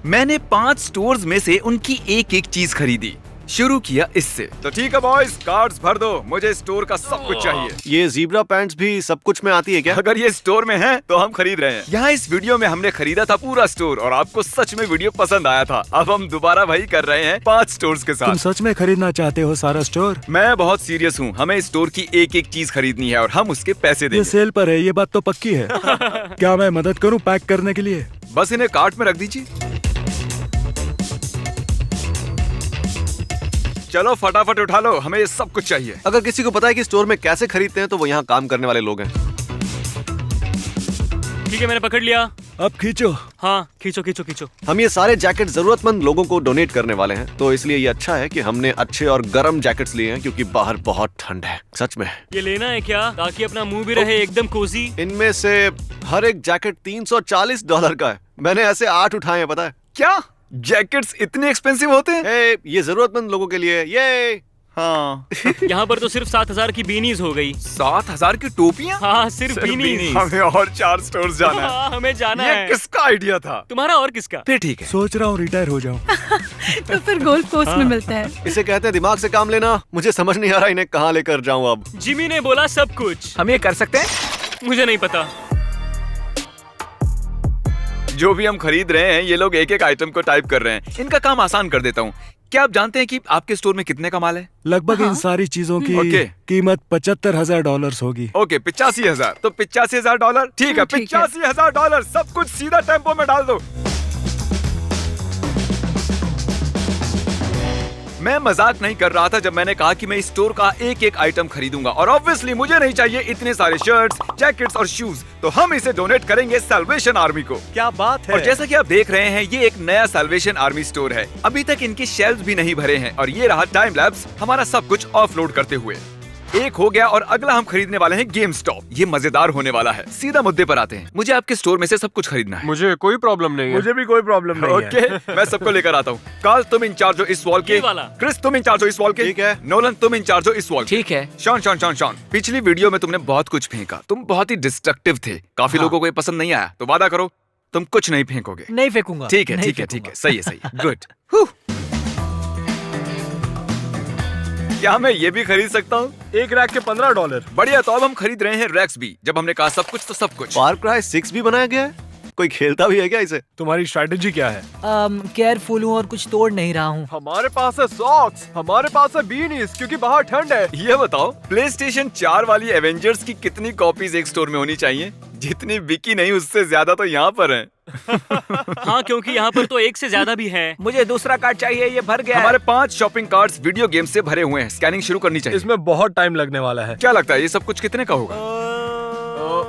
मैंने 5 स्टोर्स में से उनकी एक एक चीज खरीदी। शुरू किया इससे। तो ठीक है बॉयज, कार्ड्स भर दो, मुझे स्टोर का सब कुछ चाहिए। ये ज़ीब्रा पैंट्स भी सब कुछ में आती है क्या? अगर ये स्टोर में है तो हम खरीद रहे हैं। यहाँ इस वीडियो में हमने खरीदा था पूरा स्टोर और आपको सच में वीडियो पसंद आया था। अब हम दोबारा वही कर रहे हैं 5 स्टोर्स के तुम साथ। सच में खरीदना चाहते हो सारा स्टोर? मैं बहुत सीरियस हूँ, हमें स्टोर की एक एक चीज खरीदनी है और हम उसके पैसे ये देंगे। सेल पर है, ये बात तो पक्की है। क्या मैं मदद करूं पैक करने के लिए? बस इन्हें कार्ट में रख दीजिए। चलो फटाफट उठा लो, हमें ये सब कुछ चाहिए। अगर किसी को पता है कि स्टोर में कैसे खरीदते हैं तो वो यहाँ काम करने वाले लोग हैं। ठीक है, मैंने पकड़ लिया। अब खींचो। हाँ, खींचो खींचो खींचो। हम ये सारे जैकेट जरूरतमंद लोगों को डोनेट करने वाले हैं, तो इसलिए ये अच्छा है कि हमने अच्छे और गर्म जैकेट्स लिए हैं क्योंकि बाहर बहुत ठंड है। सच में ये लेना है क्या, ताकि अपना मुंह भी रहे एकदम कोजी? इनमें से हर एक जैकेट $340 का है। मैंने ऐसे 8 उठाए हैं, पता है? क्या जैकेट्स इतने एक्सपेंसिव होते हैं? ये जरूरतमंद लोगों के लिए। ये हाँ। यहाँ पर तो सिर्फ 7,000 की बीनीज हो गई। 7,000 की टोपियाँ? हाँ, सिर्फ बीनीज। हमें और 4 स्टोर्स जाना है। हाँ, हमें जाना ये है। किसका आइडिया था? तुम्हारा और किसका? फिर ठीक है। सोच रहा हूँ रिटायर हो जाऊं। तो फिर गोल्फ कोर्स में मिलते हैं। इसे कहते हैं दिमाग से काम लेना। मुझे समझ नहीं आ रहा इन्हें कहाँ लेकर जाऊँ अब। जिमी ने बोला सब कुछ। हम ये कर सकते हैं? मुझे नहीं पता। जो भी हम खरीद रहे हैं, ये लोग एक एक आइटम को टाइप कर रहे हैं। इनका काम आसान कर देता हूँ। क्या आप जानते हैं कि आपके स्टोर में कितने का माल है? लगभग इन सारी चीजों की ओके। कीमत $75,000 होगी। ओके, $85,000। तो $85,000 ठीक है। ठीक है। $85,000 सब कुछ सीधा टेम्पो में डाल दो। मैं मजाक नहीं कर रहा था जब मैंने कहा कि मैं इस स्टोर का एक एक आइटम खरीदूंगा और ऑब्वियसली मुझे नहीं चाहिए इतने सारे शर्ट्स, जैकेट्स और शूज, तो हम इसे डोनेट करेंगे सैल्वेशन आर्मी को। क्या बात और जैसा कि आप देख रहे हैं, ये एक नया सैल्वेशन आर्मी स्टोर है। अभी तक इनके शेल्व्स भी नहीं भरे हैं और ये रहा टाइम लैप्स हमारा सब कुछ ऑफलोड करते हुए। एक हो गया और अगला हम खरीदने वाले हैं गेम स्टॉप। ये मजेदार होने वाला है। सीधा मुद्दे पर आते हैं। मुझे आपके स्टोर में से सब कुछ खरीदना है। मुझे कोई प्रॉब्लम नहीं है। मुझे भी कोई प्रॉब्लम नहीं है। ओके, मैं सबको लेकर आता हूँ। कार्ल तुम इंचार्ज हो इस वॉल के। ये वाला। क्रिस तुम इंचार्ज हो इस वॉल के। ठीक है। नोलन तुम इंचार्ज हो इस वॉल के। ठीक है। शॉन शॉन शॉन शॉन, पिछली वीडियो में तुमने बहुत कुछ फेंका। तुम बहुत ही डिस्ट्रक्टिव थे। काफी लोगों को ये पसंद नहीं आया, तो वादा करो तुम कुछ नहीं फेंकोगे। नहीं फेंकूंगा। ठीक है नहीं ठीक है ठीक फेंकूंगा। है, सही है सही है। गुड। क्या मैं ये भी खरीद सकता हूँ? एक रैक के $15। बढ़िया, तो अब हम खरीद रहे हैं रैक्स भी। जब हमने कहा सब कुछ तो सब कुछ। फार क्राई 6 भी बनाया गया है? कोई खेलता भी है क्या इसे? तुम्हारी स्ट्रैटेजी क्या है? केयरफुल हूँ और कुछ तोड़ नहीं रहा हूँ। हमारे पास है सॉक्स, हमारे पास है बीनीज, क्योंकि बाहर ठंड है। ये बताओ, PlayStation 4 वाली एवेंजर्स की कितनी कॉपीज एक स्टोर में होनी चाहिए? जितनी बिकी नहीं उससे ज्यादा तो यहाँ पर है। हाँ, क्योंकि यहाँ पर तो एक से ज्यादा भी है। मुझे दूसरा कार्ड चाहिए, ये भर गया है। हमारे 5 शॉपिंग कार्ट्स वीडियो गेम से भरे हुए हैं। स्कैनिंग शुरू करनी चाहिए। इसमें बहुत टाइम लगने वाला है। क्या लगता है ये सब कुछ कितने का होगा?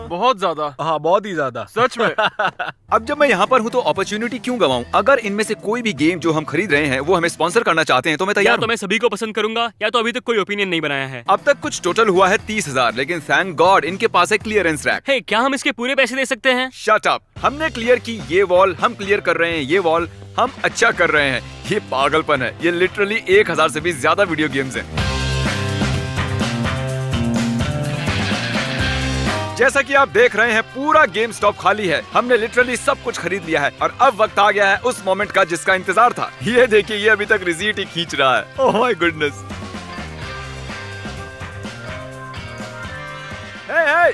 बहुत ज्यादा। हाँ, बहुत ही ज्यादा, सच में। अब जब मैं यहाँ पर हूँ तो अपॉर्चुनिटी क्यों गवाऊं? अगर इनमें से कोई भी गेम जो हम खरीद रहे हैं वो हमें स्पॉन्सर करना चाहते हैं तो मैं या तैयार तो हूँ। मैं सभी को पसंद करूंगा, या तो अभी तक कोई ओपिनियन नहीं बनाया है। अब तक कुछ टोटल हुआ है 30,000, लेकिन थैंक गॉड इनके पास है क्लियरेंस रैक। हे, क्या हम इसके पूरे पैसे दे सकते हैं? Shut up. हमने क्लियर की ये वॉल, हम क्लियर कर रहे हैं ये वॉल, हम अच्छा कर रहे हैं। ये पागलपन है। ये लिटरली 1,000 से भी ज्यादा वीडियो गेम्स हैं। जैसा कि आप देख रहे हैं, पूरा गेम स्टॉप खाली है। हमने लिटरली सब कुछ खरीद लिया है और अब वक्त आ गया है उस मोमेंट का जिसका इंतजार था। ये देखिए, ये अभी तक रिसीट ही खींच रहा है। Oh my goodness. हे,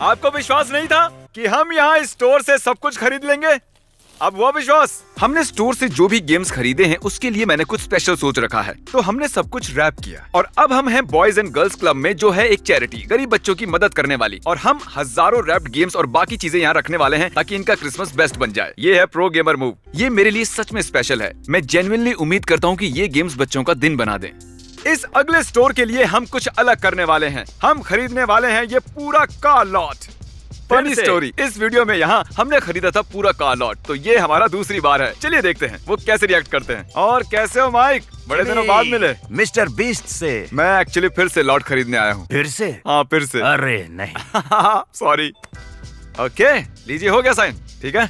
आपको विश्वास नहीं था कि हम यहाँ इस स्टोर से सब कुछ खरीद लेंगे? अब वो विश्वास। हमने स्टोर से जो भी गेम्स खरीदे हैं उसके लिए मैंने कुछ स्पेशल सोच रखा है, तो हमने सब कुछ रैप किया। और अब हम हैं बॉयज एंड गर्ल्स क्लब में, जो है एक चैरिटी गरीब बच्चों की मदद करने वाली। और हम हजारों रैप्ड गेम्स और बाकी चीजें यहाँ रखने वाले हैं ताकि इनका क्रिसमस बेस्ट बन जाए। ये है प्रो गेमर मूव। ये मेरे लिए सच में स्पेशल है। मैं जेन्युइनली उम्मीद करता हूँ कि ये गेम्स बच्चों का दिन बना दें। इस अगले स्टोर के लिए हम कुछ अलग करने वाले हैं। हम खरीदने वाले हैं ये पूरा कार लॉट। फनी स्टोरी, इस वीडियो में यहाँ हमने खरीदा था पूरा कार लॉट, तो ये हमारा दूसरी बार है। चलिए देखते हैं वो कैसे रिएक्ट करते हैं। और कैसे हो माइक? बड़े दिनों बाद मिले। मिस्टर बीस्ट से। मैं एक्चुअली फिर से लॉट खरीदने आया हूँ। फिर से? हाँ, फिर से। अरे नहीं। सॉरी। ओके, लीजिए, हो गया साइन। ठीक है,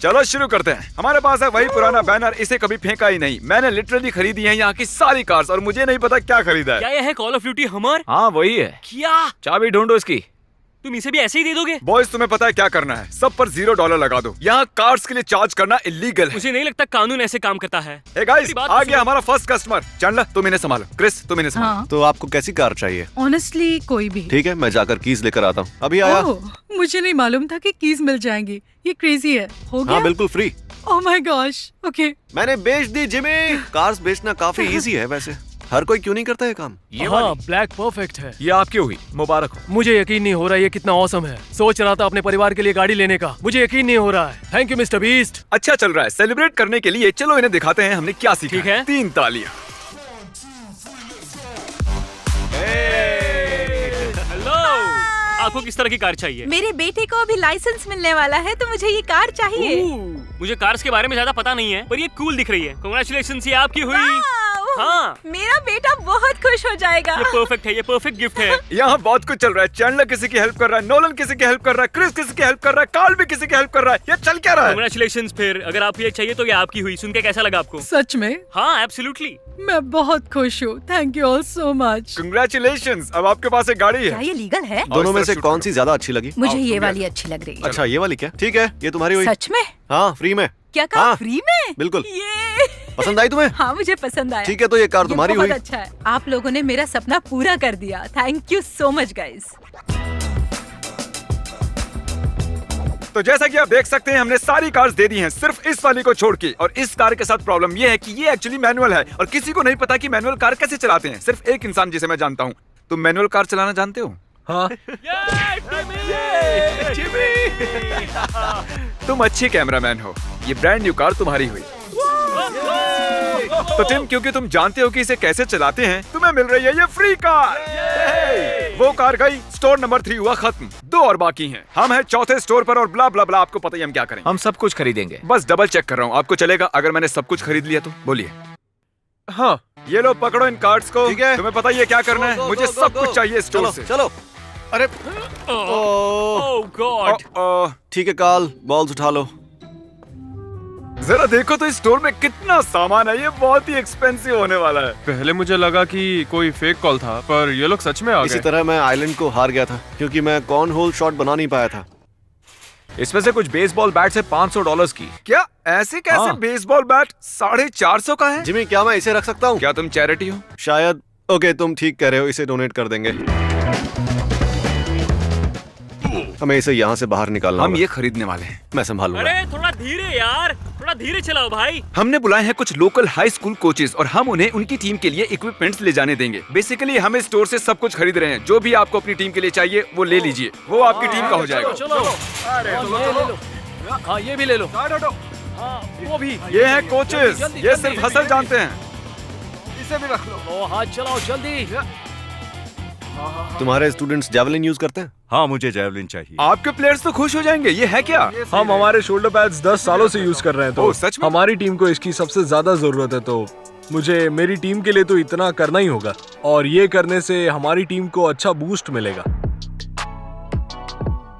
चलो शुरू करते हैं। हमारे पास है वही पुराना बैनर, इसे कभी फेंका ही नहीं। मैंने लिटरली खरीदी है यहाँ की सारी कार्स और मुझे नहीं पता क्या खरीदा है। क्या यह है कॉल ऑफ ड्यूटी हमर? हाँ वही है। क्या? चाबी ढूंढो इसकी। तुम इसे भी ऐसे ही दे दोगे? बॉयज तुम्हें पता है क्या करना है, सब पर $0 लगा दो। यहाँ कार्ड्स के लिए चार्ज करना इलीगल है। मुझे नहीं लगता कानून ऐसे काम करता है। हे गाइस, मेरी बात आ तो गया सुनो। हमारा फर्स्ट कस्टमर। चैंडलर तुम इन्हें संभालो, क्रिस तुम इन्हें संभालो। हाँ तो आपको कैसी कार चाहिए? ऑनेस्टली कोई भी। ठीक है, मैं जाकर कीज लेकर आता हूँ। अभी आया। ओह, मुझे नहीं मालूम था कि कीज मिल जाएंगी। ये क्रेजी है। हो गया? हाँ बिल्कुल free. Oh my gosh. Okay. मैंने बेच दी जिमी। कार्स बेचना काफी इजी है वैसे। हर कोई क्यों नहीं करता ये काम? हाँ, ब्लैक परफेक्ट है। ये आपकी हुई, मुबारक हो। मुझे यकीन नहीं हो रहा ये कितना औसम है। सोच रहा था अपने परिवार के लिए गाड़ी लेने का, मुझे यकीन नहीं हो रहा है। Thank you mister beast. अच्छा चल रहा है। सेलिब्रेट करने के लिए चलो इन्हें दिखाते हैं हमने क्या सीखा। ठीक है। 3 तालियां। हेलो, आपको किस तरह की कार चाहिए? मेरे बेटे को अभी लाइसेंस मिलने वाला है तो मुझे ये कार चाहिए। मुझे कार्स के बारे में ज्यादा पता नहीं है, पर ये कूल दिख रही है। कांग्रेचुलेशंस, ये आपकी हुई। वाओ! हाँ। मेरा बेटा बहुत खुश हो जाएगा। ये परफेक्ट है, ये परफेक्ट गिफ्ट है। यहाँ बहुत कुछ चल रहा है। चैंडलर किसी की हेल्प कर रहा है, नोलन किसी की हेल्प कर रहा है, क्रिस किसी की हेल्प कर रहा है, कार्ल भी किसी की हेल्प कर रहा है। ये चल क्या रहा है? कांग्रेचुलेशंस। फिर अगर आपको ये चाहिए तो ये आपकी हुई। सुन के कैसा लगा आपको? सच में हाँ, एब्सोल्युटली। मैं बहुत खुश हूँ। Thank you all so much. Congratulations, अब आपके पास एक गाड़ी क्या है। ये लीगल है? दोनों में इस से तरह कौन शूट सी ज्यादा अच्छी लगी? मुझे ये तुम वाली अच्छी लग रही है। अच्छा ये वाली क्या? ठीक है, ये तुम्हारी हुई। सच में? हाँ फ्री में। क्या कहा? हाँ, फ्री में? बिल्कुल। ये पसंद आई तुम्हें? हाँ मुझे पसंद आया। ठीक है, तो ये कार तुम्हारी ये बहुत हुई। अच्छा है। आप लोगों ने मेरा सपना पूरा कर दिया। Thank you so much guys. तो जैसा कि आप देख सकते हैं हमने सारी कार्स दे दी हैं सिर्फ इस वाली को छोड़ के। और इस कार के साथ प्रॉब्लम ये है कि ये एक्चुअली मैनुअल है और किसी को नहीं पता कि मैनुअल कार कैसे चलाते हैं। सिर्फ एक इंसान जिसे मैं जानता हूँ। तुम मैनुअल कार चलाना जानते हो? हाँ। तुम अच्छे कैमरामैन हो। ये ब्रांड न्यू कार तुम्हारी हुई। तो टिम, क्योंकि तुम जानते हो कि इसे कैसे चलाते हैं, तुम्हें मिल रही है ये फ्री कार। वो कार गई, स्टोर नंबर 3 हुआ खत्म। 2 और बाकी हैं। हम हैं चौथे स्टोर पर और ब्ला ब्ला ब्ला। आपको पता ही हम क्या करें। हम सब कुछ खरीदेंगे। बस डबल चेक कर रहा हूँ, आपको चलेगा अगर मैंने सब कुछ खरीद लिया तो? बोलिए। हाँ, ये लो पकड़ो इन कार्ड्स को। ठीक है। तुम्हें पता ही है क्या करना है। गो, गो, मुझे गो, सब गो, कुछ गो। चाहिए स्टोर चलो से। चलो। अरे ओह गॉड। ठीक है कार्ल, बॉल्स उठा लो। जरा देखो तो इस स्टोर में कितना सामान है। ये बहुत ही एक्सपेंसिव होने वाला है। पहले मुझे लगा कि कोई फेक कॉल था, पर ये लोग सच में आ इसी गए। तरह मैं आइलैंड को हार गया था क्योंकि मैं कॉर्न होल शॉट बना नहीं पाया था। इसमें से कुछ बेसबॉल बैट्स है $500 की। क्या ऐसे कैसे हाँ। बेसबॉल बैट 450 का है? जिमी क्या मैं इसे रख सकता हूँ? क्या तुम चैरिटी हो? शायद। ओके तुम ठीक कह रहे हो, इसे डोनेट कर देंगे। हमें इसे यहाँ से बाहर निकालना हम होगा। ये खरीदने वाले हैं। मैं संभालूंगा। अरे थोड़ा धीरे यार, थोड़ा धीरे चलाओ भाई। हमने बुलाए हैं कुछ लोकल हाई स्कूल कोचेस और हम उन्हें उनकी टीम के लिए इक्विपमेंट्स ले जाने देंगे। बेसिकली हम इस स्टोर से सब कुछ खरीद रहे हैं। जो भी आपको अपनी टीम के लिए चाहिए वो ले लीजिए। वो आपकी टीम का हो जाएगा। चलो। हाँ ये भी ले लो। हाँ वो भी। ये हैं कोचेस। ये सिर्फ हसल जानते हैं। इसे भी रख लो। ओ हाथ चलाओ जल्दी। तुम्हारे स्टूडेंट्स जैवलिन यूज करते हैं? हाँ मुझे जैवलिन चाहिए। आपके प्लेयर्स तो खुश हो जाएंगे। ये है क्या? हम हमारे शोल्डर पैड्स 10 सालों से यूज कर रहे हैं, तो ओह, सच में? हमारी टीम को इसकी सबसे ज्यादा जरूरत है, तो मुझे मेरी टीम के लिए तो इतना करना ही होगा और ये करने से हमारी टीम को अच्छा बूस्ट मिलेगा।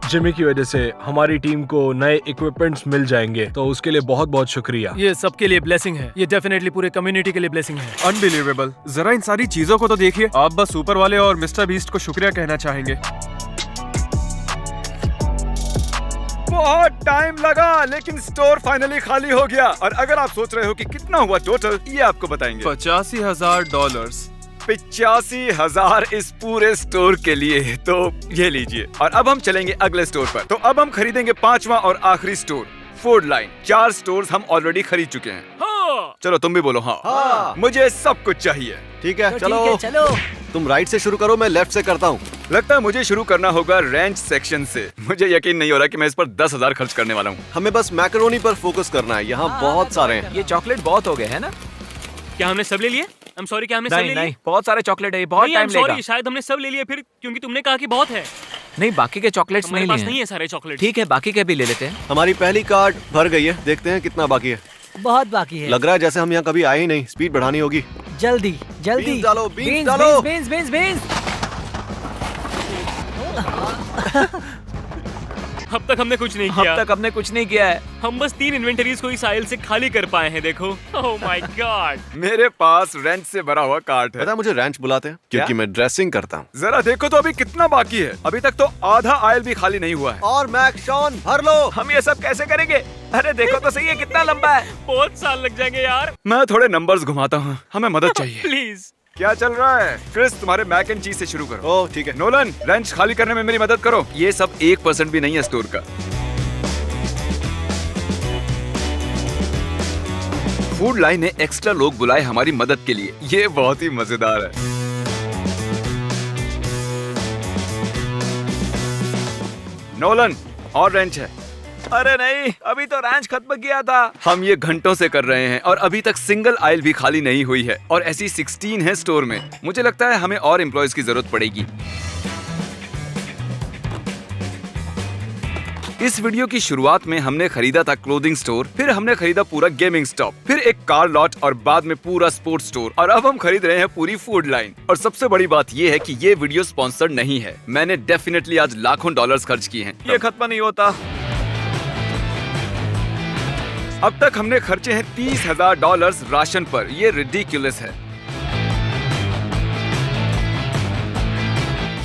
जिमी की वजह से हमारी टीम को नए इक्विपमेंट्स मिल जाएंगे, तो उसके लिए बहुत बहुत शुक्रिया। ये सबके लिए ब्लेसिंग है। ये डेफिनेटली पूरे कम्युनिटी के लिए ब्लेसिंग है। अनबिलीवेबल। जरा इन सारी चीजों को तो देखिए। आप बस सुपर वाले और मिस्टर बीस्ट को शुक्रिया कहना चाहेंगे। बहुत टाइम लगा लेकिन स्टोर फाइनली खाली हो गया। और अगर आप सोच रहे हो कि कितना हुआ टोटल, ये आपको बताएंगे। $85,000। 85,000 इस पूरे स्टोर के लिए। तो ये लीजिए। और अब हम चलेंगे अगले स्टोर पर। तो अब हम खरीदेंगे 5वां और आखिरी स्टोर, फोर्ड लाइन। 4 स्टोर्स हम ऑलरेडी खरीद चुके हैं। हाँ। चलो तुम भी बोलो हाँ। मुझे सब कुछ चाहिए। ठीक है तो चलो। ठीक है, चलो। तुम राइट से शुरू करो, मैं लेफ्ट से करता हूँ। लगता है मुझे शुरू करना होगा रेंच सेक्शन से। मुझे यकीन नहीं हो रहा कि मैं इस पर 10,000 खर्च करने वाला हूँ। हमें बस मैकरोनी पर फोकस करना है। यहाँ बहुत सारे हैं। ये चॉकलेट बहुत हो गए है ना? क्या हमने सब ले लिए? I'm sorry, क्या हमने सब ले नहीं लिए? नहीं, बहुत सारे चॉकलेट है। ये बहुत नहीं, टाइम I'm लेगा। sorry, शायद हमने सब ले लिए फिर, क्योंकि तुमने कहा कि बहुत है। नहीं, बाकी के चॉकलेट्स हमारे नहीं पास लिए नहीं हैं। है सारे चॉकलेट। ठीक है, बाकी के भी ले लेते हैं। हमारी पहली कार्ड भर गई है। देखते हैं कितना बाकी है। बहुत बाकी है। लग रहा है जैसे हम यहाँ कभी आए ही नहीं। स्पीड बढ़ानी होगी। जल्दी जल्दी। बीन्स डालो, बीन्स बीन्स, डालो। Beans, beans, beans. अब तक हमने कुछ नहीं किया। अब तक हमने कुछ नहीं किया है। हम बस 3 इन्वेंटरीज को इस आइल से खाली कर पाए हैं। देखो, ओह माय गॉड। मेरे पास रेंट से भरा हुआ कार्ट है। पता है मुझे रैंच बुलाते हैं क्योंकि मैं ड्रेसिंग करता हूँ। जरा देखो तो अभी कितना बाकी है। अभी तक तो आधा आयल भी खाली नहीं हुआ है। और मैक शॉन भर लो। हम ये सब कैसे करेंगे? अरे देखो तो सही है कितना लंबा है। बहुत साल लग जाएंगे यार। मैं थोड़े नंबर्स घुमाता हूँ, हमें मदद चाहिए। प्लीज। क्या चल रहा है? क्रिस, तुम्हारे मैक एंड चीज से शुरू करो। ओह ठीक है। नोलन, रेंच खाली करने में मेरी मदद करो। ये सब 1% भी नहीं है स्टोर का। फूड लाइन ने एक्स्ट्रा लोग बुलाए हमारी मदद के लिए। ये बहुत ही मजेदार है। नोलन, और रेंच है। अरे नहीं, अभी तो रैंच खत्म किया था। हम ये घंटों से कर रहे हैं और अभी तक सिंगल आयल भी खाली नहीं हुई है और ऐसी 16 है स्टोर में। मुझे लगता है हमें और एम्प्लॉयज की जरूरत पड़ेगी। इस वीडियो की शुरुआत में हमने खरीदा था क्लोथिंग स्टोर, फिर हमने खरीदा पूरा गेमिंग स्टॉप, फिर एक कार लॉट और बाद में पूरा स्पोर्ट्स स्टोर, और अब हम खरीद रहे हैं पूरी फूड लाइन। और सबसे बड़ी बात ये है कि ये वीडियो स्पॉन्सर्ड नहीं है। मैंने डेफिनेटली आज लाखों डॉलर्स खर्च किए हैं। ये खत्म नहीं होता। अब तक हमने खर्चे हैं $30,000 राशन पर। ये रिडिकुलस है।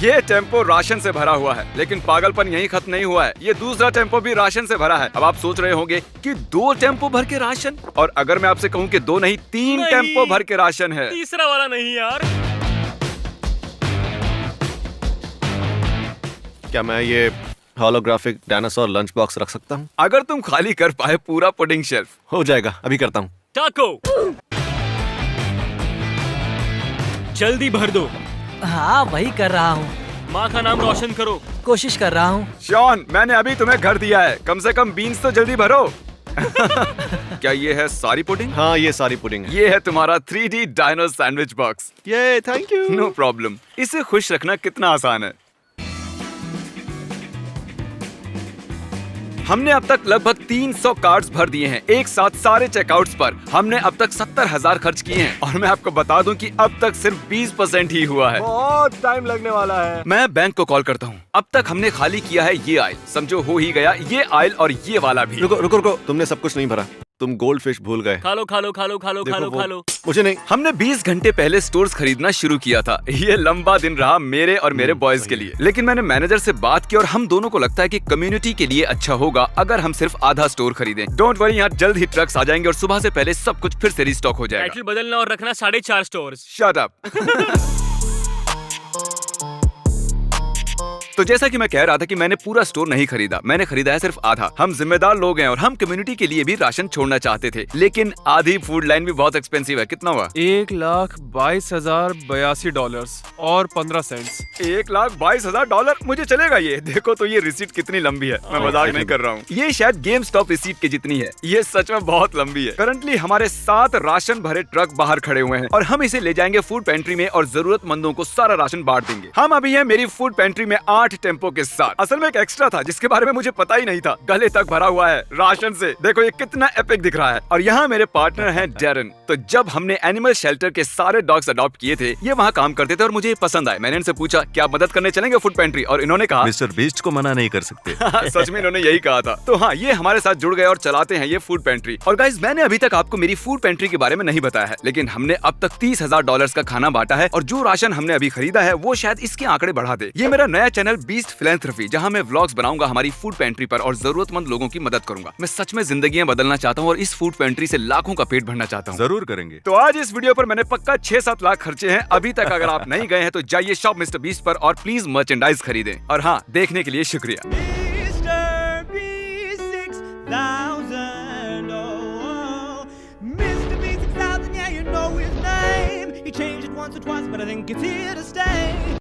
ये टेम्पो राशन से भरा हुआ है, लेकिन पागलपन यही खत्म नहीं हुआ है। ये दूसरा टेम्पो भी राशन से भरा है। अब आप सोच रहे होंगे कि 2 टेम्पो भर के राशन, और अगर मैं आपसे कहूँ कि 2 नहीं 3 नहीं। टेम्पो भर के राशन है। तीसरा वाला नहीं यार। क्या मैं ये होलोग्राफिक डायनासोर लंच बॉक्स रख सकता हूँ? अगर तुम खाली कर पाए पूरा पुडिंग शेल्फ। हो जाएगा, अभी करता हूँ। टाको, जल्दी भर दो। हाँ वही कर रहा हूँ। माँ का नाम रोशन करो। कोशिश कर रहा हूँ। शॉन, मैंने अभी तुम्हें घर दिया है, कम से कम बीन्स तो जल्दी भरो। क्या ये है सारी पुडिंग? हाँ ये सारी पुडिंग है। ये है तुम्हारा 3D डायनो सैंडविच बॉक्स। ये थैंक यू। No problem. इसे खुश रखना कितना आसान है। हमने अब तक लगभग 300 कार्ड्स भर दिए हैं एक साथ सारे चेकआउट्स पर। हमने अब तक 70,000 खर्च किए हैं और मैं आपको बता दूं कि अब तक सिर्फ 20% ही हुआ है। बहुत टाइम लगने वाला है। मैं बैंक को कॉल करता हूँ। अब तक हमने खाली किया है ये आयल, समझो हो ही गया ये आयल और ये वाला भी। रुको रुको रुको, तुमने सब कुछ नहीं भरा। तुम गोल्ड फिश भूल गए। खा लो खा लो खा लो खा लो खा लो खा लो। मुझे नहीं। हमने 20 घंटे पहले स्टोर्स खरीदना शुरू किया था। ये लंबा दिन रहा मेरे और मेरे बॉयज के लिए, लेकिन मैंने मैनेजर से बात की और हम दोनों को लगता है कि कम्युनिटी के लिए अच्छा होगा अगर हम सिर्फ आधा स्टोर खरीदें। डोंट वरी, यहाँ जल्द ही ट्रक्स आ जाएंगे और सुबह से पहले सब कुछ फिर से रिस्टॉक हो जाएगा। टाइटल बदलना और रखना 4.5 स्टोर्स। Shut up. तो जैसा कि मैं कह रहा था कि मैंने पूरा स्टोर नहीं खरीदा, मैंने खरीदा है सिर्फ आधा। हम जिम्मेदार लोग हैं और हम कम्युनिटी के लिए भी राशन छोड़ना चाहते थे, लेकिन आधी फूड लाइन भी बहुत एक्सपेंसिव है। कितना हुआ? $1,22,082 और 15 सेंट्स। $1,22,000? मुझे चलेगा ये। देखो तो ये रिसीट कितनी लंबी है, मैं मजाक नहीं कर रहा हूँ। ये शायद गेम स्टॉप रिसीट के जितनी है। ये सच में बहुत लंबी है। करंटली हमारे 7 राशन भरे ट्रक बाहर खड़े हुए हैं और हम इसे ले जाएंगे फूड पेंट्री में और जरूरतमंदों को सारा राशन बांट देंगे। हम अभी हैं मेरी फूड पेंट्री में 8 टेम्पो के साथ। असल में एक एक्स्ट्रा था जिसके बारे में मुझे पता ही नहीं था। गले तक भरा हुआ है राशन से। देखो ये कितना एपिक दिख रहा है। और यहाँ मेरे पार्टनर हैं डेरन। तो जब हमने एनिमल शेल्टर के सारे डॉग्स अडॉप्ट किए थे, ये वहाँ काम करते थे और मुझे ये पसंद आए। मैंने इनसे पूछा क्या आप मदद करने चलेंगे फूड पेंट्री, और इन्होंने कहा मिस्टर बीस्ट को मना नहीं कर सकते। सच में इन्होंने यही कहा था। तो हाँ, ये हमारे साथ जुड़ गए और चलाते हैं ये फूड पेंट्री। और गाइस, मैंने अभी तक आपको मेरी फूड पेंट्री के बारे में नहीं बताया है, लेकिन हमने अब तक $30,000 का खाना बांटा है और जो राशन हमने अभी खरीदा है वो शायद इसके आंकड़े बढ़ा दे। ये मेरा नया चैनल बीस्ट फिलैंथ्रोपी, जहाँ मैं व्लॉग्स बनाऊंगा हमारी फूड पेंट्री पर और जरूरतमंद लोगों की मदद करूंगा। मैं सच में जिंदगियां बदलना चाहता हूँ और इस फूड पेंट्री से लाखों का पेट भरना चाहता हूँ। जरूर करेंगे। तो आज इस वीडियो पर मैंने पक्का 6-7 लाख खर्चे हैं अभी तक। अगर आप नहीं गए हैं तो जाइए शॉप मिस्टर बीस्ट पर और प्लीज मर्चेंडाइज खरीदें। और हाँ, देखने के लिए शुक्रिया। He changed it once or twice, but I think it's here to stay.